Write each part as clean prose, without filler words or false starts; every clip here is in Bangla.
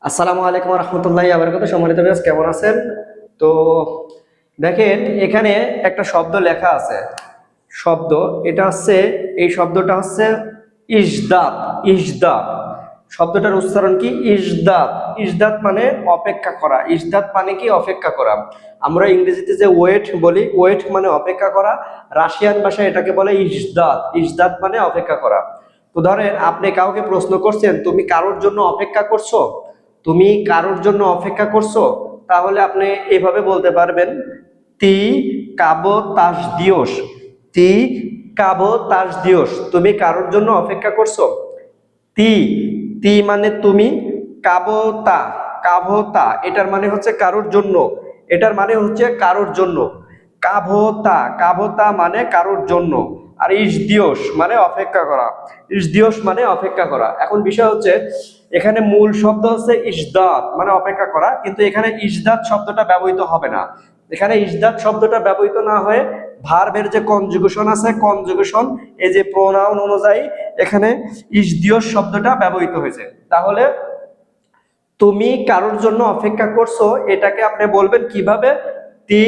আসসালামু আলাইকুম রহমতুল্লাহি ওয়া বারাকাতুহু। সম্মানিত ভিউয়ার্স, কেমন আছেন? তো দেখেন, এখানে একটা শব্দ লেখা আছে। শব্দ এটা হচ্ছে, এই শব্দটা হচ্ছে ইজদাত। ইজদাত শব্দটার উচ্চারণ কি? ইজদাত। ইজদাত মানে অপেক্ষা করা। ইজদাত মানে কি? অপেক্ষা করা। আমরা ইংরেজিতে যে ওয়েট বলি, ওয়েট মানে অপেক্ষা করা। রাশিয়ান ভাষায় এটাকে বলে ইজদাত। ইজদাত মানে অপেক্ষা করা। তো ধরেন, আপনি কাউকে প্রশ্ন করছেন, তুমি কারোর জন্য অপেক্ষা করছো? তুমি কারোর জন্য অপেক্ষা করছো? তাহলে আপনি এইভাবে বলতে পারবেন, তি কাবো তাস দিওস। তি কাবো তাস দিওস। তুমি কারোর জন্য অপেক্ষা করছো? তি তি মানে তুমি, কাবতা কাভতা এটার মানে হচ্ছে কারোর জন্য। এটার মানে হচ্ছে কারোর জন্য। কাভতা কাভতা মানে কারোর জন্য। আর ইসদিওস মানে অপেক্ষা করা। ইসদিওস মানে অপেক্ষা করা। এখন বিষয় হচ্ছে, এখানে মূল শব্দ হচ্ছে ইজদাত মানে অপেক্ষা করা, কিন্তু এখানে ইজদাত শব্দটা ব্যবহৃত হবে না। এখানে ইজদাত শব্দটা ব্যবহৃত না হয়ে ভার্বের যে কনজুগেশন আছে, কনজুগেশন, এই যে প্রোনাউন অনুযায়ী এখানে ইসদিওস শব্দটা ব্যবহৃত হয়েছে। তাহলে তুমি কারোর জন্য অপেক্ষা করছো, এটাকে আপনি বলবেন কিভাবে? তি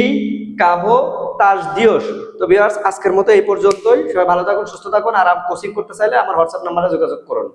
কাভো তাস দিওস। তো ভিউয়ার্স, আজকের মতো এই পর্যন্তই। সবাই ভালো থাকুন, সুস্থ থাকুন। আর কোচিং করতে চাইলে আমার হোয়াটসঅ্যাপ নাম্বারে যোগাযোগ করুন।